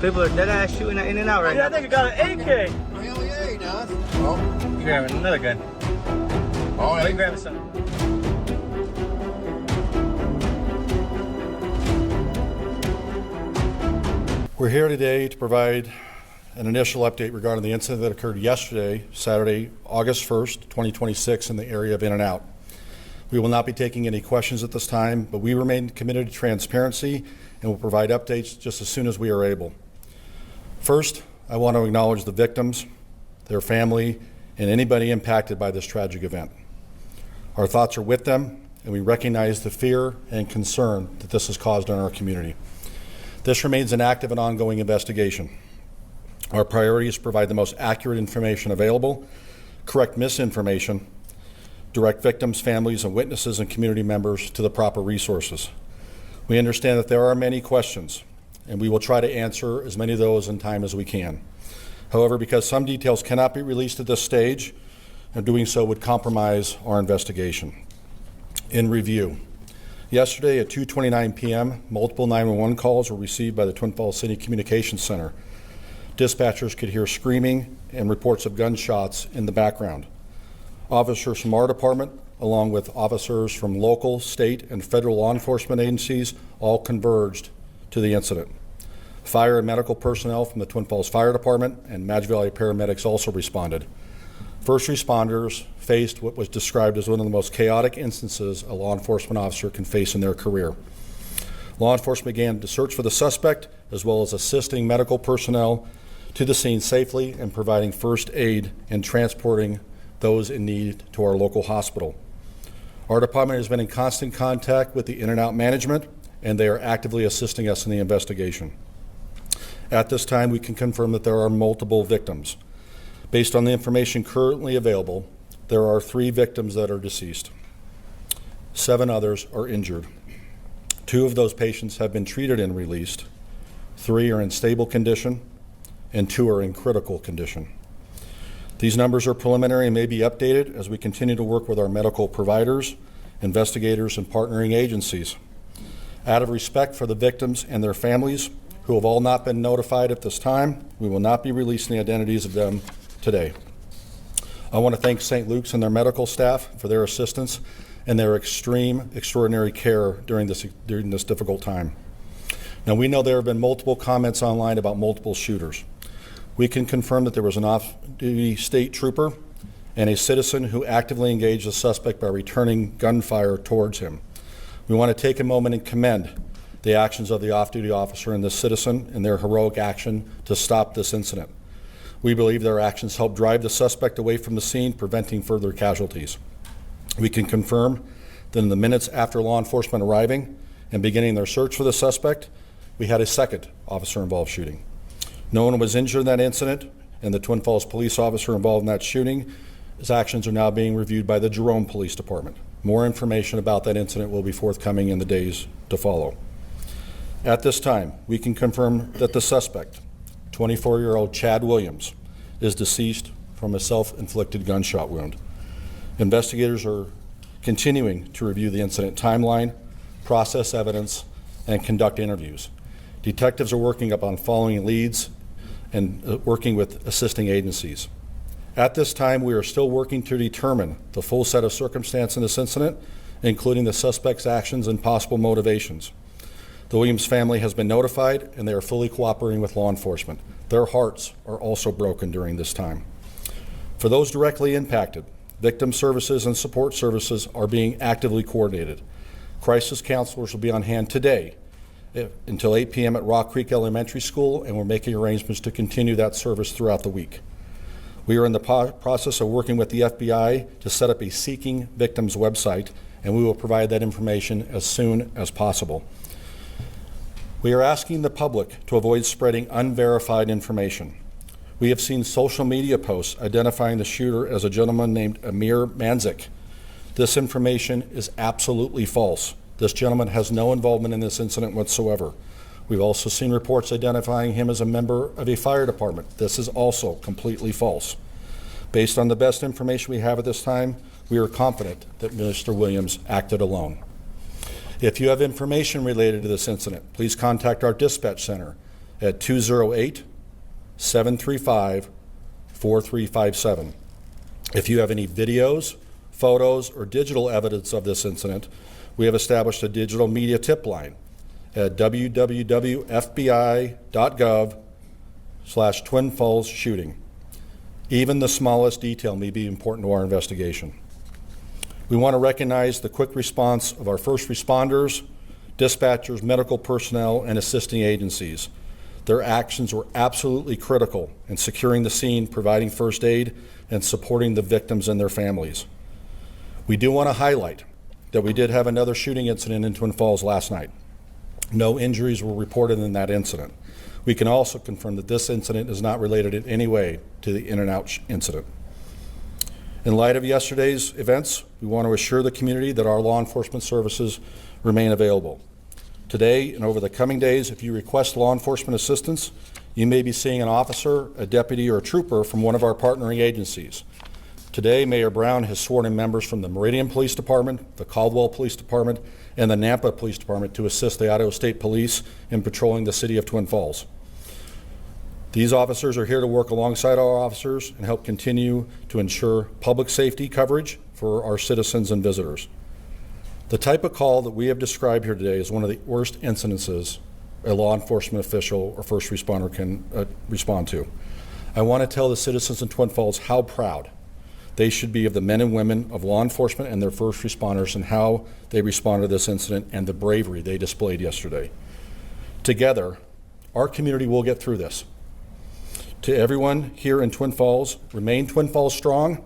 People are dead ass shooting in and out right now. I think I got an AK. Hell yeah, he does. Oh, You're grabbing another gun. oh, You yeah. grabbing something? We're here today to provide an initial update regarding the incident that occurred yesterday, Saturday, August 1st, 2026, in the area of In-N-Out. We will not be taking any questions at this time, but we remain committed to transparency and will provide updates just as soon as we are able. First, I want to acknowledge the victims, their family, and anybody impacted by this tragic event. Our thoughts are with them, and we recognize the fear and concern that this has caused in our community. This remains an active and ongoing investigation. Our priority is to provide the most accurate information available, correct misinformation, direct victims, families, and witnesses and community members to the proper resources. We understand that there are many questions, and we will try to answer as many of those in time as we can. However, because some details cannot be released at this stage, and doing so would compromise our investigation. In review, yesterday at 2:29 p.m., multiple 911 calls were received by the Twin Falls City Communications Center. Dispatchers could hear screaming and reports of gunshots in the background. Officers from our department, along with officers from local, state, and federal law enforcement agencies, all converged to the incident. Fire and medical personnel from the Twin Falls Fire Department and Madge Valley paramedics also responded. First responders faced what was described as one of the most chaotic instances a law enforcement officer can face in their career. Law enforcement began to search for the suspect, as well as assisting medical personnel to the scene safely and providing first aid and transporting those in need to our local hospital. Our department has been in constant contact with the In-N-Out management, and they are actively assisting us in the investigation. At this time, we can confirm that there are multiple victims. Based on the information currently available, there are 3 victims that are deceased. 7 others are injured. 2 of those patients have been treated and released. 3 are in stable condition, and 2 are in critical condition. These numbers are preliminary and may be updated as we continue to work with our medical providers, investigators, and partnering agencies. Out of respect for the victims and their families, who have all not been notified at this time, we will not be releasing the identities of them today. I want to thank St. Luke's and their medical staff for their assistance and their extraordinary care during this difficult time. Now, we know there have been multiple comments online about multiple shooters. We can confirm that there was an off-duty state trooper and a citizen who actively engaged the suspect by returning gunfire towards him. We want to take a moment and commend the actions of the off-duty officer and the citizen in their heroic action to stop this incident. We believe their actions helped drive the suspect away from the scene, preventing further casualties. We can confirm that in the minutes after law enforcement arriving and beginning their search for the suspect, we had a second officer-involved shooting. No one was injured in that incident, and the Twin Falls police officer involved in that shooting, his actions are now being reviewed by the Jerome Police Department. More information about that incident will be forthcoming in the days to follow. At this time, we can confirm that the suspect, 24-year-old Chad Williams, is deceased from a self-inflicted gunshot wound. Investigators are continuing to review the incident timeline, process evidence, and conduct interviews. Detectives are working up on following leads and working with assisting agencies. At this time, we are still working to determine the full set of circumstances in this incident, including the suspect's actions and possible motivations. The Williams family has been notified, and they are fully cooperating with law enforcement. Their hearts are also broken during this time. For those directly impacted, victim services and support services are being actively coordinated. Crisis counselors will be on hand today until 8 p.m. at Rock Creek Elementary School, and we're making arrangements to continue that service throughout the week. We are in the process of working with the FBI to set up a Seeking Victims website, and we will provide that information as soon as possible. We are asking the public to avoid spreading unverified information. We have seen social media posts identifying the shooter as a gentleman named Amir Manzik. This information is absolutely false. This gentleman has no involvement in this incident whatsoever. We've also seen reports identifying him as a member of a fire department. This is also completely false. Based on the best information we have at this time, we are confident that Mr. Williams acted alone. If you have information related to this incident, please contact our dispatch center, at 208-735-4357. If you have any videos, photos, or digital evidence of this incident, we have established a digital media tip line at www.fbi.gov/Twin Falls shooting. Even the smallest detail may be important to our investigation. We want to recognize the quick response of our first responders, dispatchers, medical personnel, and assisting agencies. Their actions were absolutely critical in securing the scene, providing first aid, and supporting the victims and their families. We do want to highlight that we did have another shooting incident in Twin Falls last night. No injuries were reported in that incident. We can also confirm that this incident is not related in any way to the In-N-Out incident. In light of yesterday's events, we want to assure the community that our law enforcement services remain available. Today and over the coming days, if you request law enforcement assistance, you may be seeing an officer, a deputy, or a trooper from one of our partnering agencies. Today, Mayor Brown has sworn in members from the Meridian Police Department, the Caldwell Police Department, and the Nampa Police Department to assist the Idaho State Police in patrolling the city of Twin Falls. These officers are here to work alongside our officers and help continue to ensure public safety coverage for our citizens and visitors. The type of call that we have described here today is one of the worst incidences a law enforcement official or first responder can respond to. I want to tell the citizens in Twin Falls how proud they should be of the men and women of law enforcement and their first responders and how they responded to this incident and the bravery they displayed yesterday. Together, our community will get through this. To everyone here in Twin Falls, remain Twin Falls strong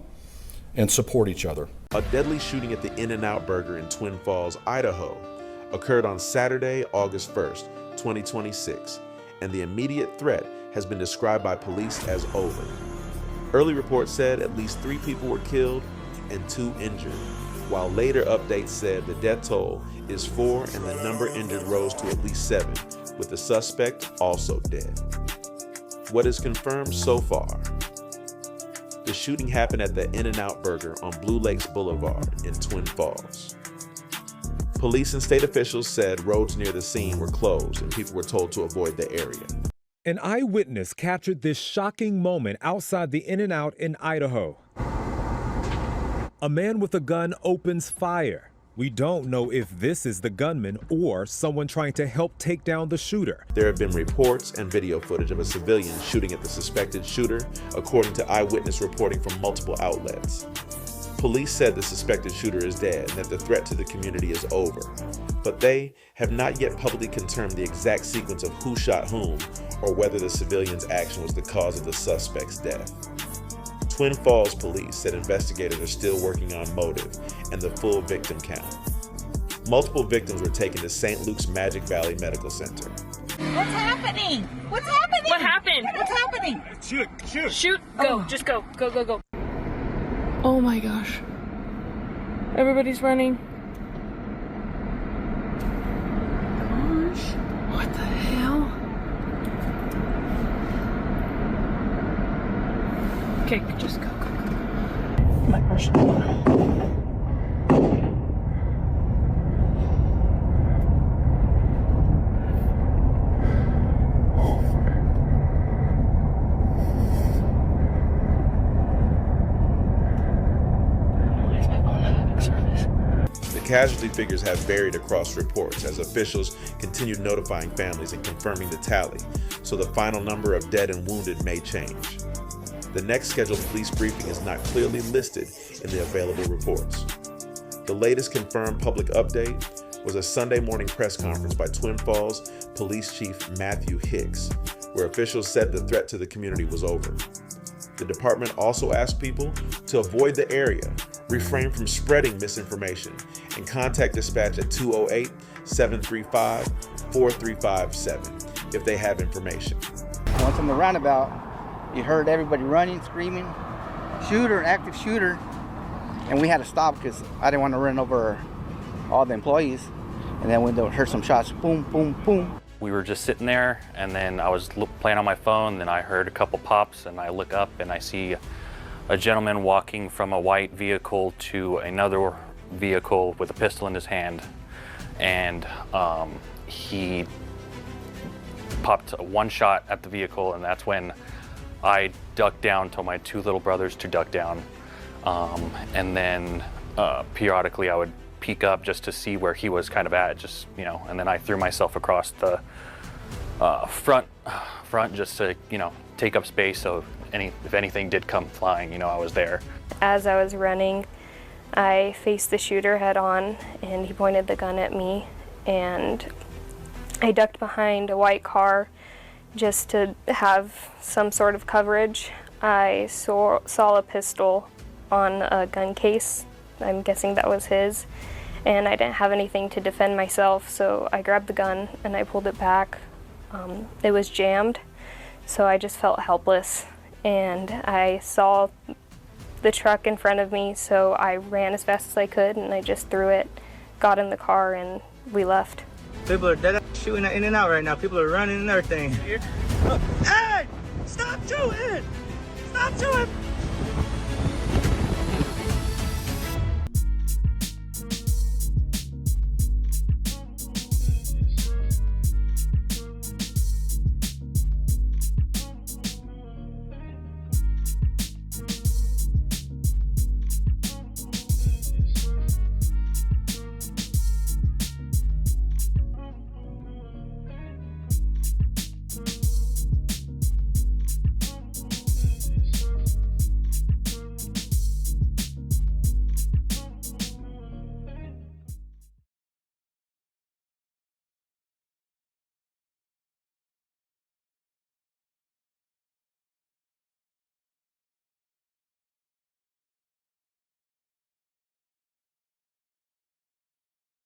and support each other. A deadly shooting at the In-N-Out Burger in Twin Falls, Idaho, occurred on Saturday, August 1st, 2026, and the immediate threat has been described by police as over. Early reports said at least 3 people were killed and 2 injured, while later updates said the death toll is 4 and the number injured rose to at least 7, with the suspect also dead. What is confirmed so far? The shooting happened at the In-N-Out Burger on Blue Lakes Boulevard in Twin Falls. Police and state officials said roads near the scene were closed and people were told to avoid the area. An eyewitness captured this shocking moment outside the In-N-Out in Idaho. A man with a gun opens fire. We don't know if this is the gunman or someone trying to help take down the shooter. There have been reports and video footage of a civilian shooting at the suspected shooter, according to eyewitness reporting from multiple outlets. Police said the suspected shooter is dead and that the threat to the community is over, but they have not yet publicly confirmed the exact sequence of who shot whom or whether the civilian's action was the cause of the suspect's death. Twin Falls police said investigators are still working on motive and the full victim count. Multiple victims were taken to St. Luke's Magic Valley Medical Center. What's happening? What's happening? What happened? What's happening? Shoot, go, just go, go, go, go. Oh my gosh. Everybody's running. Gosh. What the hell? Okay, just go, go, go. My gosh. The casualty figures have varied across reports as officials continue notifying families and confirming the tally, so the final number of dead and wounded may change. The next scheduled police briefing is not clearly listed in the available reports. The latest confirmed public update was a Sunday morning press conference by Twin Falls Police Chief Matthew Hicks, where officials said the threat to the community was over. The department also asked people to avoid the area, refrain from spreading misinformation, and contact dispatch at 208-735-4357 if they have information. Once on the roundabout, you heard everybody running, screaming, shooter, active shooter, and we had to stop because I didn't want to run over all the employees. And then we heard some shots, boom, boom, boom. We were just sitting there, and then I was playing on my phone, then I heard a couple pops, and I look up and I see a gentleman walking from a white vehicle to another vehicle with a pistol in his hand. And he popped one shot at the vehicle, and that's when I ducked down, told my two little brothers to duck down, and then periodically I would peek up just to see where he was kind of at, just, you know, and then I threw myself across the front just to, you know, take up space, so if anything did come flying, you know, I was there. As I was running, I faced the shooter head on, and he pointed the gun at me, and I ducked behind a white car just to have some sort of coverage. I saw a pistol on a gun case. I'm guessing that was his, and I didn't have anything to defend myself, so I grabbed the gun and I pulled it back. It was jammed, so I just felt helpless, and I saw the truck in front of me, so I ran as fast as I could, and I just threw it, got in the car, and we left. People are dead shooting in and out right now. People are running and everything. Hey! Stop shooting! Stop shooting!